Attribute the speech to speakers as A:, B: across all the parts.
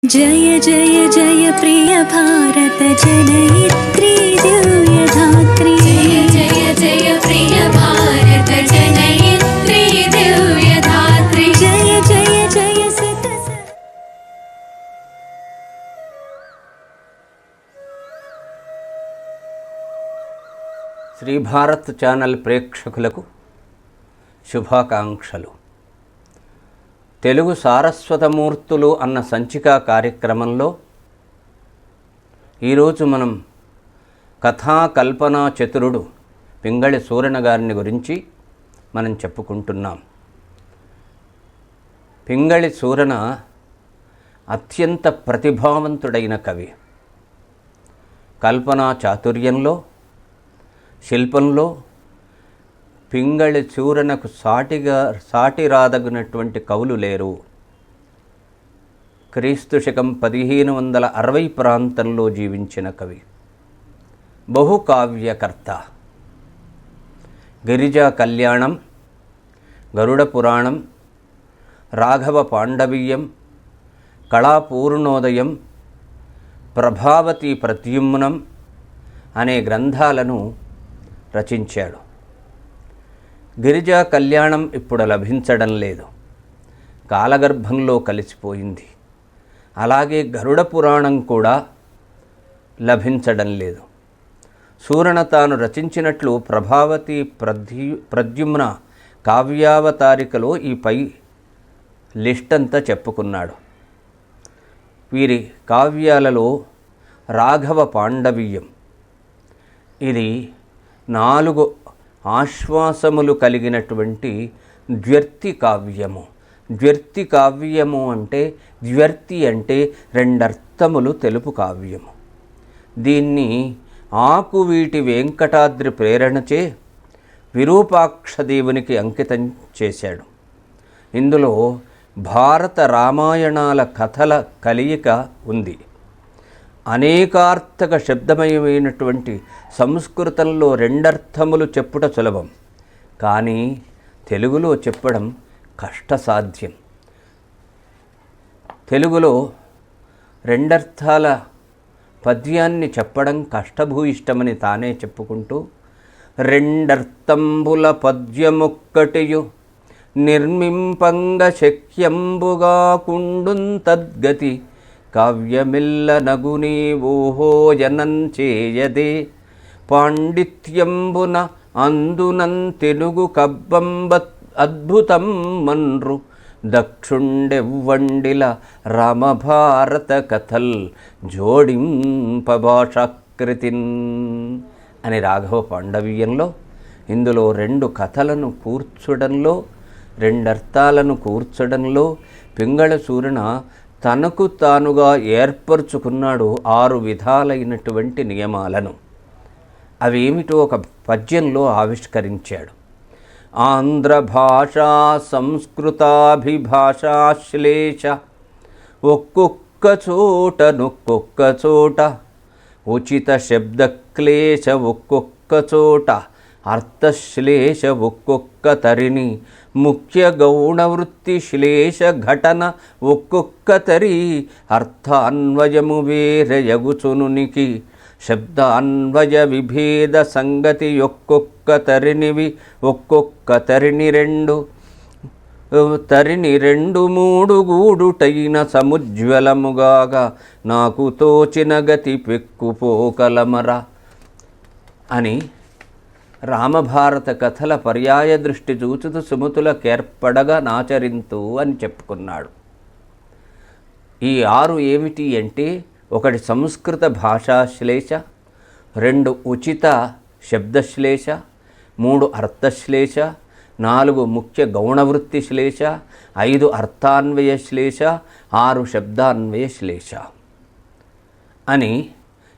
A: जय जय जय प्रिय भारत जनयित्री दिव्यधात्री। जय जय जय प्रिय भारत जनयित्री दिव्यधात्री। जय जय जय सतस।
B: శ్రీ భారత్ ఛానల్ ప్రేక్షకులకు శుభాకాంక్షలు. తెలుగు సారస్వతమూర్తులు అన్న సంచికా కార్యక్రమంలో ఈరోజు మనం కథా కల్పనా చతురుడు పింగళి సూరణ గారిని గురించి మనం చెప్పుకుంటున్నాం. పింగళి సూరణ అత్యంత ప్రతిభావంతుడైన కవి. కల్పనా చాతుర్యంలో, శిల్పంలో పింగళి సూరనకు సాటి రాదగినటువంటి కవులు లేరు. క్రీస్తు శకం 1560 ప్రాంతంలో జీవించిన కవి, బహుకావ్యకర్త. గిరిజా కళ్యాణం, గరుడ పురాణం, రాఘవ పాండవీయం, కళాపూర్ణోదయం, ప్రభావతి ప్రద్యుమ్నం అనే గ్రంథాలను రచించాడు. గిరిజా కళ్యాణం ఇప్పుడు లభించడం లేదు, కాలగర్భంలో కలిసిపోయింది. అలాగే గరుడ పురాణం కూడా లభించడం లేదు. సూరణ తాను రచించినట్లు ప్రభావతి ప్రద్యుమ్న కావ్యావతారికలో ఈ పై లిస్ట్ అంతా చెప్పుకున్నాడు. వీరి కావ్యాలలో రాఘవ పాండవీయం, ఇది 4 ఆశ్వాసములు కలిగినటువంటి ద్వ్యర్థి కావ్యము. ద్వ్యర్థి కావ్యము అంటే ద్వ్యర్థి అంటే 2 అర్థములు తెలుపు కావ్యము. దీన్ని ఆకువీటి వెంకటాద్రి ప్రేరణచే విరూపాక్షదేవునికి అంకితం చేశాడు. ఇందులో భారత రామాయణాల కథల కలియిక ఉంది. అనేకార్థక శబ్దమయమైనటువంటి సంస్కృతంలో 2 అర్థములు చెప్పుట సులభం, కానీ తెలుగులో చెప్పడం కష్టసాధ్యం. తెలుగులో 2 అర్థాల పద్యాన్ని చెప్పడం కష్టభూయిష్టమని తానే చెప్పుకుంటూ, 2 అర్థంబుల పద్యమొక్కటియు నిర్మింపంగ శక్యంబుగా కుండున్ తద్గతి కావ్యమిల్ల నగునీ ఊహోజనం చేయదే పాండిత్యంబున అందునం తెలుగు కబ్బంబత్ అద్భుతం మన్రు దక్షుండెవ్వండిల రామభారత కథల్ జోడింపభాషాకృతిన్ అని రాఘవ పాండవీయంలో. ఇందులో 2 కథలను కూర్చడంలో, 2 అర్థాలను కూర్చడంలో పింగళి సూరణ తనకు తానుగా ఏర్పరచుకున్నాడు 6 విధాలైనటువంటి నియమాలను. అవేమిటో ఒక పద్యంలో ఆవిష్కరించాడు. ఆంధ్ర భాషా సంస్కృతాభిభాషాశ్లేష ఒక్కొక్క చోట ఉచిత శబ్దక్లేశ ఒక్కొక్క చోట అర్థశ్లేష ఒక్కొక్క తరిని ముఖ్య గౌణవృత్తి శ్లేష ఘటన ఒక్కొక్క తరి అర్థాన్వయము వేరయగుచునునికి శబ్ద అన్వయ విభేద సంగతి ఒక్కొక్క తరినివి ఒక్కొక్క తరిని 2 3 గూడుటైన సముజ్వలముగాగా నాకు తోచిన గతి పెక్కుపోకలమర అని రామభారత కథల పర్యాయ దృష్టి చూచుతూ సుమతుల కేర్పడగా నాచరింతు అని చెప్పుకున్నాడు. ఈ 6 ఏమిటి అంటే, 1 సంస్కృత భాషాశ్లేష, 2 ఉచిత శబ్దశ్లేష, 3 అర్థశ్లేష, 4 ముఖ్య గౌణవృత్తి శ్లేష, 5 అర్థాన్వయ శ్లేష, 6 శబ్దాన్వయ శ్లేష అని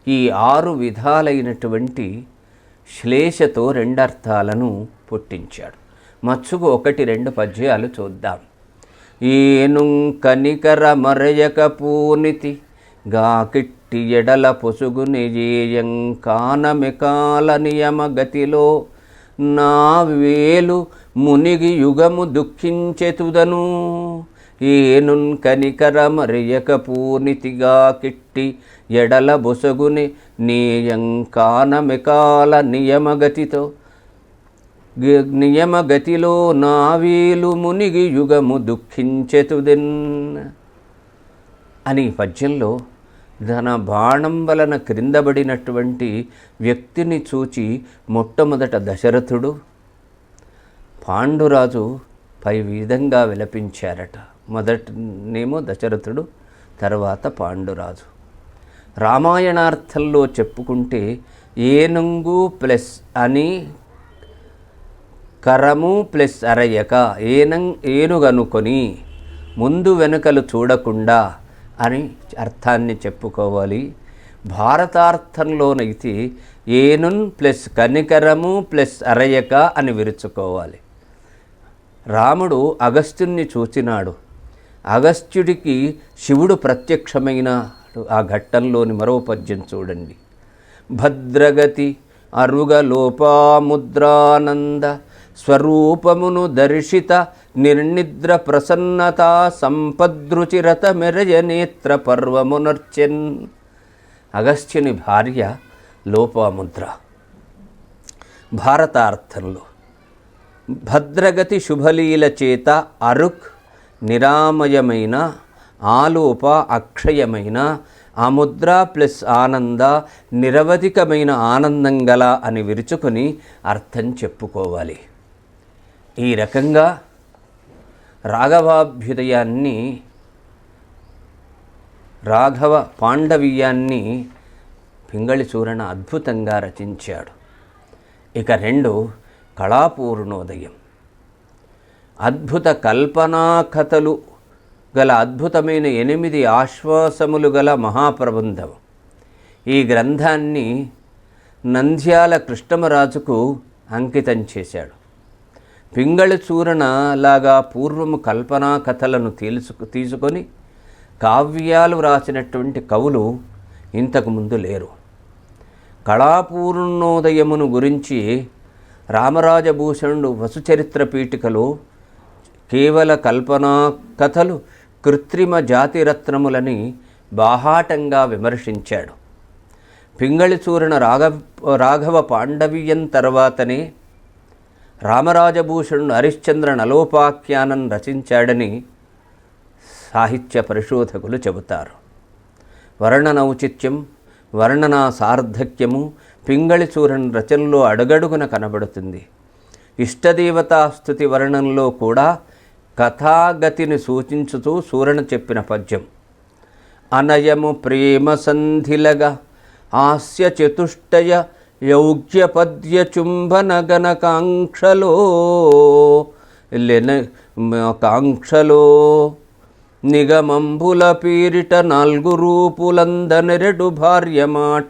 B: ఈ 6 విధాలైనటువంటి శ్లేషతో 2 అర్థాలను పుట్టించాడు. మచ్చుకు 1-2 పద్యాలు చూద్దాం. ఏను కనికర మరయక పూనితి గాకిట్టి ఎడల పొసుగుని జేయం కానమెకాల నియమ గతిలో నా వేలు మునిగి యుగము దుఃఖించెతుదను ఏనున్ కనికర మరియకపూనితిగా కిట్టి ఎడల బొసగుని నీయంకానమెకాల నియమగతిలో నావీలు మునిగి యుగము దుఃఖించెతుదెన్ అని పద్యంలో తన బాణం వలన క్రిందబడినటువంటి వ్యక్తిని చూచి మొట్టమొదట దశరథుడు, పాండురాజు పై విధంగా విలపించారట. మొదటనేమో దశరథుడు, తర్వాత పాండురాజు. రామాయణార్థంలో చెప్పుకుంటే ఏనుంగు ప్లస్ అని కరము ప్లస్ అరయక ఏనుగనుకొని ముందు వెనుకలు చూడకుండా అని అర్థాన్ని చెప్పుకోవాలి. భారతార్థంలోనైతే ఏనున్ ప్లస్ కనికరము ప్లస్ అరయక అని విరుచుకోవాలి. రాముడు అగస్త్యుణ్ణి చూచినాడు. అగస్త్యుడికి శివుడు ప్రత్యక్షమైన ఆ ఘట్టంలోని మరో పద్యం చూడండి. భద్రగతి అరుగలోపాముద్రానంద స్వరూపమును దర్శిత నిర్నిద్ర ప్రసన్నత సంపద్రుచిరత మెరయ నేత్ర పర్వమునర్చెన్. అగస్త్యుని భార్య లోపాముద్ర. భారతార్థంలో భద్రగతి శుభలీల చేత అరుక్ నిరామయమైన, ఆలోప అక్షయమైన, అముద్ర ప్లస్ ఆనంద నిరవధికమైన ఆనందం గల అని విరుచుకొని అర్థం చెప్పుకోవాలి. ఈ రకంగా రాఘవాభ్యుదయాన్ని, రాఘవ పాండవీయాన్ని పింగళి సూరణ అద్భుతంగా రచించాడు. ఇక 2 కళాపూర్ణోదయం. అద్భుత కల్పనా కథలు గల అద్భుతమైన 8 ఆశ్వాసములు గల మహాప్రబంధం. ఈ గ్రంథాన్ని నంద్యాల కృష్ణమరాజుకు అంకితం చేశాడు. పింగళి సూరణ లాగా పూర్వము కల్పనా కథలను తీసుకొని కావ్యాలు రాసినటువంటి కవులు ఇంతకుముందు లేరు. కళాపూర్ణోదయమును గురించి రామరాజభూషణుడు వసుచరిత్ర పీఠికలో కేవల కల్పనా కథలు కృత్రిమ జాతిరత్నములని బాహాటంగా విమర్శించాడు. పింగళి సూరణ రాఘవ పాండవీయం తర్వాతనే రామరాజభూషణుడు హరిశ్చంద్ర నలోపాఖ్యానం రచించాడని సాహిత్య పరిశోధకులు చెబుతారు. వర్ణనౌచిత్యం, వర్ణనా సార్థక్యము పింగళి సూరణ రచనలో అడుగడుగున కనబడుతుంది. ఇష్టదేవతా స్తుతి వర్ణంలో కూడా కథాగతిని సూచించుతూ సూరణ చెప్పిన పద్యం. అనయము ప్రేమ సంధిలగా హాస్య చతుష్టయ యౌగ్య పద్య చుంబన గణ కాంక్షలో నిగమంబుల పీరిట 4 రూపులందనెరడు భార్య మాట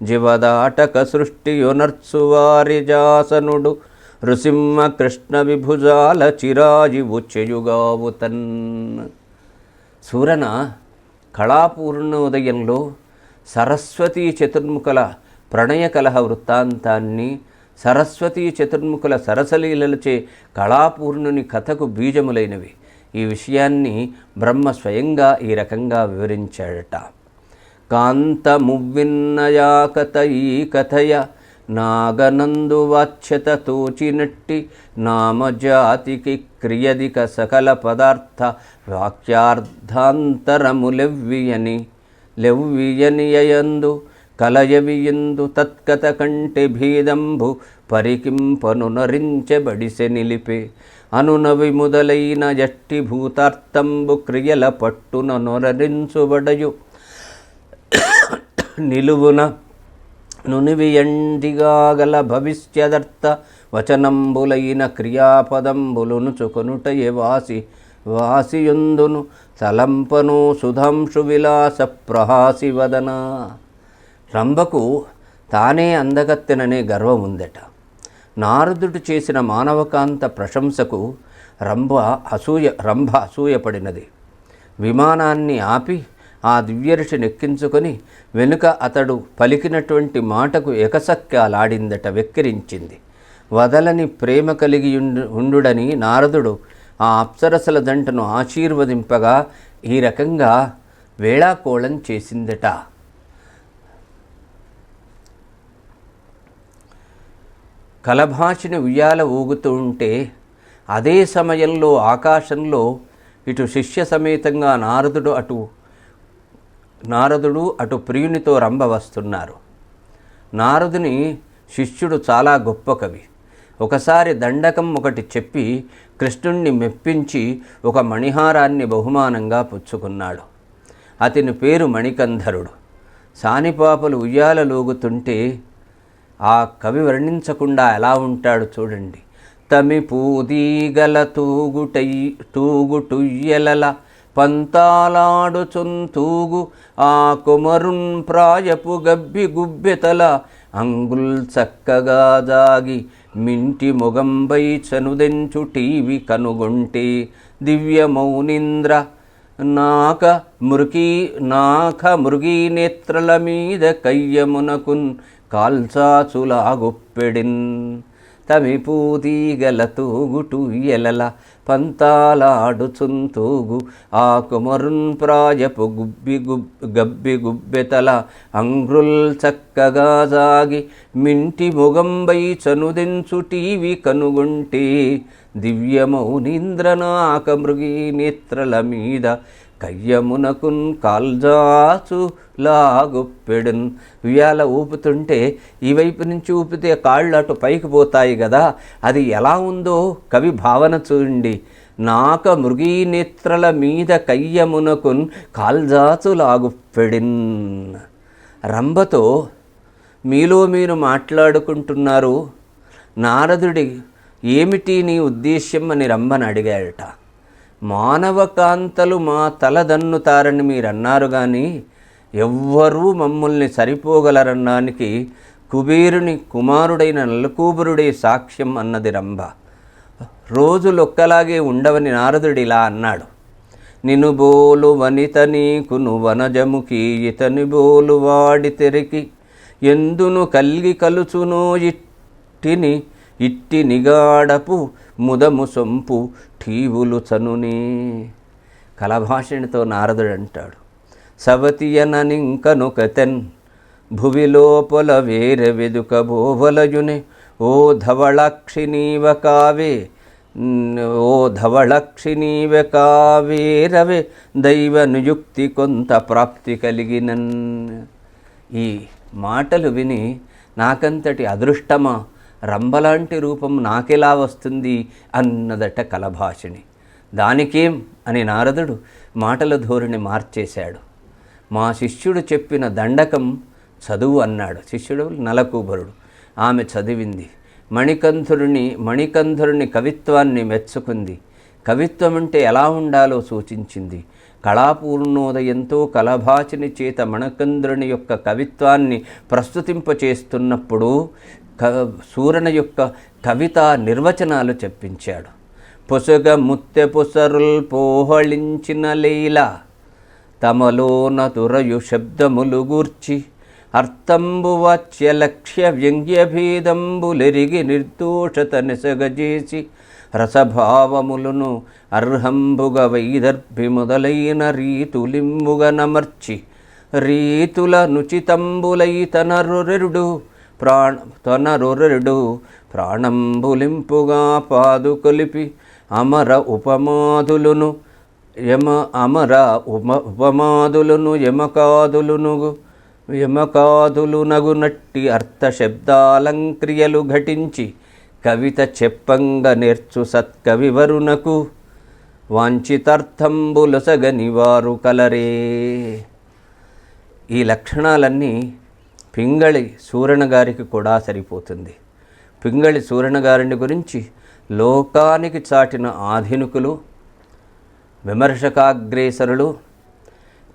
B: జీవదాటక సృష్టియునర్చువారి జాసనుడు నృసింహ కృష్ణ విభుజాల చిరాజివు చెయుగావుతన్. సూరణ కళాపూర్ణోదయంలో సరస్వతీ చతుర్ముఖుల ప్రణయ కలహ వృత్తాంతాన్ని, సరస్వతీ చతుర్ముఖుల సరసలీలలచే కళాపూర్ణుని కథకు బీజములైనవి. ఈ విషయాన్ని బ్రహ్మ స్వయంగా ఈ రకంగా వివరించాడట. కాంత మువ్విన్నయా కథ ఈ కథయ నాగనందు వాచ్యత తోచినట్టి నామజాతికి క్రియదిక సకల పదార్థ వాక్యార్థాంతరములెవ్వియనియయందు కలయవియందు తత్కథ కంటే భేదంబు పరికింపనునరించబడిసె నిలిపే అనునవి మొదలైన జట్టి భూతార్థంబు క్రియల పట్టున నొరరించుబడయు నిలువున నునివియండిగాగల భవిష్యదర్థ వచనంబులైన క్రియాపదంబులును చుకొనుటయే వాసియుందును తలంపను సుధాంశు విలాస ప్రహాసి వదన. రంభకు తానే అందగత్తెననే గర్వం ఉందట. నారదుడు చేసిన మానవకాంత ప్రశంసకు రంభ అసూయపడినది. విమానాన్ని ఆపి ఆ దివ్యఋషి నెక్కించుకొని వెనుక అతడు పలికినటువంటి మాటకు ఎకసక్కాలాడిందట, వెక్కిరించింది. వదలని ప్రేమ కలిగి ఉండుడని నారదుడు ఆ అప్సరసల జంటను ఆశీర్వదింపగా ఈ రకంగా వేళాకోళం చేసిందట. కలభాషిని ఉయ్యాల ఊగుతూ ఉంటే అదే సమయంలో ఆకాశంలో ఇటు శిష్య సమేతంగా నారదుడు అటు ప్రియునితో రంభ వస్తున్నారు. నారదుని శిష్యుడు చాలా గొప్ప కవి. ఒకసారి దండకం ఒకటి చెప్పి కృష్ణుణ్ణి మెప్పించి ఒక మణిహారాన్ని బహుమానంగా పుచ్చుకున్నాడు. అతని పేరు మణికంధరుడు. సానిపాపలు ఉయ్యాలలోగుతుంటే ఆ కవి వర్ణించకుండా ఎలా ఉంటాడు చూడండి. తమిపూదీగల తూగుటుయ్యలల పంతాలాడుచుంతూగు ఆ కుమరున్ ప్రాయపు గబ్బి గుబ్బెతల అంగుల్ చక్కగా జాగి మింటి మొగంబై చనుదెంచు టీవి కనుగొంటే దివ్య మౌనింద్ర నాక మృగీ నేత్రల మీద కయ్యమునకున్ కాల్చాచులాగొప్పెడిన్ తమిపూతీగల తూగుటుయ్యలల పంతాలాడుచుంతూగు ఆ కుమరున్ ప్రాయపు గబ్బి గుబ్బెతల అంగ్రుల్ చక్కగా సాగి మింటి మొగంబై చనుదెంచు టీవి కనుగొంటే దివ్యమౌనీంద్రనాక మృగీ నేత్రల మీద కయ్యమునకున్ కాల్జాచులాగొప్పెడున్. ఉయ్యాల ఊపుతుంటే ఈ వైపు నుంచి ఊపితే కాళ్ళు అటు పైకి పోతాయి కదా, అది ఎలా ఉందో కవి భావన చూడండి. నాక మృగీ నేత్రల మీద కయ్యమునకున్ కాల్జాచులాగొప్పెడిన్. రంభతో మీలో మీరు మాట్లాడుకుంటున్నారు. నారదుడి ఏమిటి నీ ఉద్దేశ్యం అని రంభని అడిగాడట. మానవ కాంతలు మా తలదన్నుతారని మీరన్నారు, కానీ ఎవ్వరూ మమ్మల్ని సరిపోగలరన్నానికి కుబేరుని కుమారుడైన నలకూబరుడే సాక్ష్యం అన్నది రంభ. రోజులొక్కలాగే ఉండవని నారదుడు ఇలా అన్నాడు. నిను బోలు వనిత నీకును వనజముకి ఇతని బోలు వాడి తెరికి ఎందును కల్గి కలుచునో ఇట్టి నిగాడపు ముదము సొంపు ఠీవులు చనునే. కలభాషిణితో నారదుడు అంటాడు, సవతియననింకనుకతెన్ భువిలోపల వేరె వెదుక బోవలయునే ఓ ధవళాక్షి నీవ కావేరవే దైవ నియుక్తి కొంత ప్రాప్తి కలిగినన్. ఈ మాటలు విని నాకంతటి అదృష్టమా, రంభలాంటి రూపం నాకెలా వస్తుంది అన్నదట కలభాషిణి. దానికేం అని నారదుడు మాటల ధోరణి మార్చేశాడు. మా శిష్యుడు చెప్పిన దండకం చదువు అన్నాడు. శిష్యుడు నలకూబరుడు. ఆమె చదివింది. మణికంధరుని కవిత్వాన్ని మెచ్చుకుంది. కవిత్వం అంటే ఎలా ఉండాలో సూచించింది. కళాపూర్ణోదయంతో కలభాషిణి చేత మణికంధరుని యొక్క కవిత్వాన్ని ప్రస్తుతింపచేస్తున్నప్పుడు సూరణ యొక్క కవితా నిర్వచనాలు చెప్పించాడు. పొసగ ముత్తె పొసరుల్ పోహళించిన లీల తమలోన తురయు శబ్దములు గూర్చి అర్థంబు వాచ్య లక్ష్య వ్యంగ్య భేదంబులెరిగి నిర్దోషత నెసగజేసి రసభావములను అర్హంబుగ వైదర్భి మొదలైన రీతులింబుగ నమర్చి రీతుల నుచితంబులై తనరొరెరుడు ప్రాణంబులింపుగా పాదు కొలిపి అమర ఉపమాదులను యమకాదులునగు నట్టి అర్థశబ్దాలంక్రియలు ఘటించి కవిత చెప్పంగ నేర్చు సత్కవివరునకు వాంఛితార్థంబులొసగని వారు కలరే. ఈ లక్షణాలన్నీ పింగళి సూరణ గారికి కూడా సరిపోతుంది. పింగళి సూరణ గారిని గురించి లోకానికి చాటిన ఆధునికులు, విమర్శకాగ్రేసరులు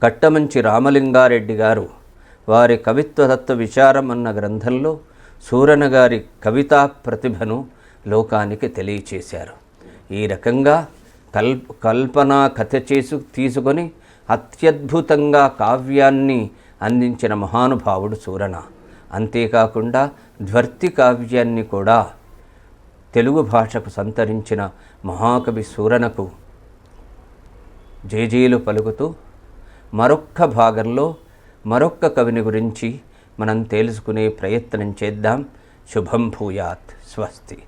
B: కట్టమంచి రామలింగారెడ్డి గారు వారి కవిత్వతత్వ విచారం అన్న గ్రంథంలో సూరణ గారి కవితా ప్రతిభను లోకానికి తెలియచేశారు. ఈ రకంగా కల్పనా కథ తీసుకొని అత్యద్భుతంగా కావ్యాన్ని అందించిన మహానుభావుడు సూరణ. అంతేకాకుండా ధ్వర్తి కావ్యాన్ని కూడా తెలుగు భాషకు సంతరించిన మహాకవి సూరనకు జేజేలు పలుకుతూ మరొక్క భాగంలో మరొక్క కవిని గురించి మనం తెలుసుకునే ప్రయత్నం చేద్దాం. శుభం భూయాత్. స్వస్తి.